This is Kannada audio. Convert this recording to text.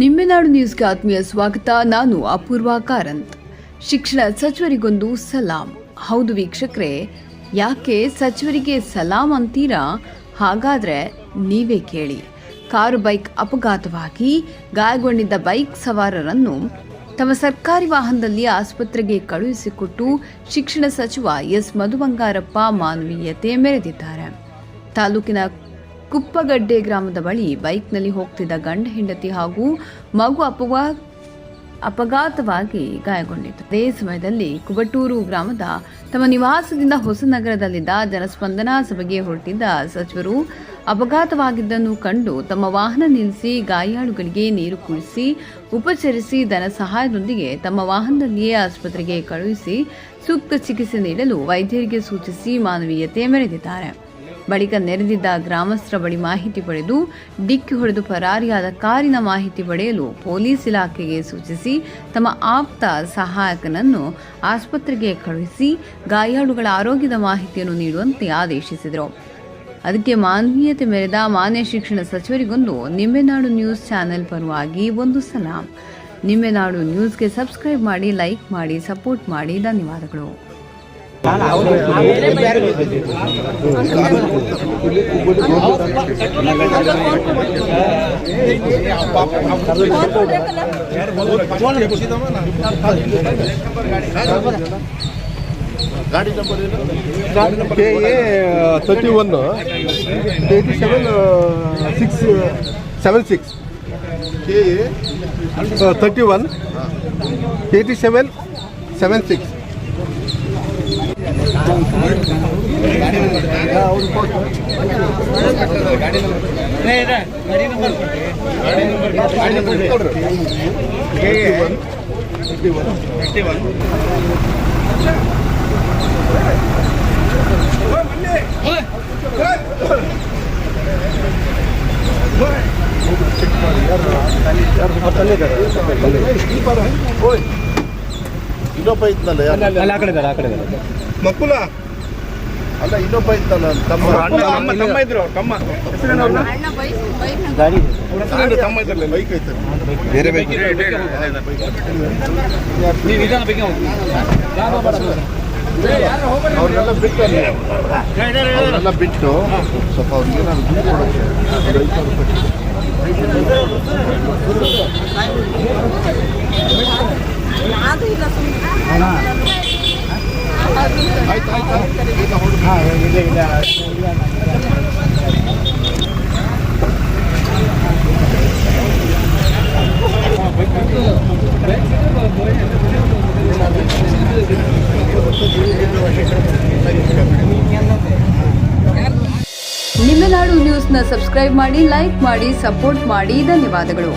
ನಿಮ್ಮೆನಾಡು ನ್ಯೂಸ್ಗೆ ಆತ್ಮೀಯ ಸ್ವಾಗತ. ನಾನು ಅಪೂರ್ವ ಕಾರಂತ್. ಶಿಕ್ಷಣ ಸಚಿವರಿಗೊಂದು ಸಲಾಂ. ಹೌದು ವೀಕ್ಷಕರೇ, ಯಾಕೆ ಸಚಿವರಿಗೆ ಸಲಾಂ ಅಂತೀರಾ? ಹಾಗಾದ್ರೆ ನೀವೇ ಕೇಳಿ. ಕಾರು ಬೈಕ್ ಅಪಘಾತವಾಗಿ ಗಾಯಗೊಂಡಿದ್ದ ಬೈಕ್ ಸವಾರರನ್ನು ತಮ್ಮ ಸರ್ಕಾರಿ ವಾಹನದಲ್ಲಿ ಆಸ್ಪತ್ರೆಗೆ ಕಳುಹಿಸಿಕೊಟ್ಟು ಶಿಕ್ಷಣ ಸಚಿವ ಎಸ್ ಮಧುಬಂಗಾರಪ್ಪ ಮಾನವೀಯತೆ ಮೆರೆದಿದ್ದಾರೆ. ತಾಲೂಕಿನ ಕುಪ್ಪಗಡ್ಡೆ ಗ್ರಾಮದ ಬಳಿ ಬೈಕ್ನಲ್ಲಿ ಹೋಗ್ತಿದ್ದ ಗಂಡ ಹೆಂಡತಿ ಹಾಗೂ ಮಗು ಅಪಘಾತವಾಗಿ ಗಾಯಗೊಂಡಿತು. ಅದೇ ಸಮಯದಲ್ಲಿ ಕುಬಟೂರು ಗ್ರಾಮದ ತಮ್ಮ ನಿವಾಸದಿಂದ ಹೊಸನಗರದಲ್ಲಿದ್ದ ಜನಸ್ಪಂದನಾ ಸಭೆಗೆ ಹೊರಟಿದ್ದ ಸಚಿವರು ಅಪಘಾತವಾಗಿದ್ದನ್ನು ಕಂಡು ತಮ್ಮ ವಾಹನ ನಿಲ್ಲಿಸಿ ಗಾಯಾಳುಗಳಿಗೆ ನೀರು ಕುಡಿಸಿ ಉಪಚರಿಸಿ ಧನ ಸಹಾಯದೊಂದಿಗೆ ತಮ್ಮ ವಾಹನದಲ್ಲಿಯೇ ಆಸ್ಪತ್ರೆಗೆ ಕಳುಹಿಸಿ ಸೂಕ್ತ ಚಿಕಿತ್ಸೆ ನೀಡಲು ವೈದ್ಯರಿಗೆ ಸೂಚಿಸಿ ಮಾನವೀಯತೆ ಮೆರೆದಿದ್ದಾರೆ. ಬಳಿಕ ನೆರೆದಿದ್ದ ಗ್ರಾಮಸ್ಥರ ಬಳಿ ಮಾಹಿತಿ ಪಡೆದು ಡಿಕ್ಕಿ ಹೊಡೆದು ಪರಾರಿಯಾದ ಕಾರಿನ ಮಾಹಿತಿ ಪಡೆಯಲು ಪೊಲೀಸ್ ಇಲಾಖೆಗೆ ಸೂಚಿಸಿ ತಮ್ಮ ಆಪ್ತ ಸಹಾಯಕನನ್ನು ಆಸ್ಪತ್ರೆಗೆ ಕಳುಹಿಸಿ ಗಾಯಾಳುಗಳ ಆರೋಗ್ಯದ ಮಾಹಿತಿಯನ್ನು ನೀಡುವಂತೆ ಆದೇಶಿಸಿದರು. ಅದಕ್ಕೆ ಮಾನವೀಯತೆ ಮೆರೆದ ಮಾನ್ಯ ಶಿಕ್ಷಣ ಸಚಿವರಿಗೊಂದು ನಿಮ್ಮೆನಾಡು ನ್ಯೂಸ್ ಚಾನೆಲ್ ಪರವಾಗಿ ಒಂದು ಸಲಾಂ. ನಿಮ್ಮೆನಾಡು ನ್ಯೂಸ್ಗೆ ಸಬ್ಸ್ಕ್ರೈಬ್ ಮಾಡಿ, ಲೈಕ್ ಮಾಡಿ, ಸಪೋರ್ಟ್ ಮಾಡಿ. ಧನ್ಯವಾದಗಳು. ಗಾಡಿ ನಂಬರ್ KA 31 KA 31 8776. ಇನ್ನೊಬ್ಬ ಇತ್ತಲ್ಲ, ಮಕ್ಕಳ ಅಲ್ಲ, ಇನ್ನೊಬ್ಬ ಇತ್ತಲ್ಲ, ತಮ್ಮ ಇದ್ರು. ತಮ್ಮ ಗಾಡಿ ತಮ್ಮ ಇದ್ರಲ್ಲ, ಬೈಕ್ ಐತಲ್ಲ, ಬೇರೆ ಬೈಕ್. ಅವ್ರನ್ನೆಲ್ಲ ಬಿಟ್ಟು ಸ್ವಲ್ಪ ಅವ್ರಿಗೆ ನಾನು ದುಡ್ಡು ಕೊಡೋಕ್ಕೆ ನಿಮ್ಮೆನಾಡು ನ್ಯೂಸ್ನ ಸಬ್ಸ್ಕ್ರೈಬ್ ಮಾಡಿ, ಲೈಕ್ ಮಾಡಿ, ಸಪೋರ್ಟ್ ಮಾಡಿ. ಧನ್ಯವಾದಗಳು.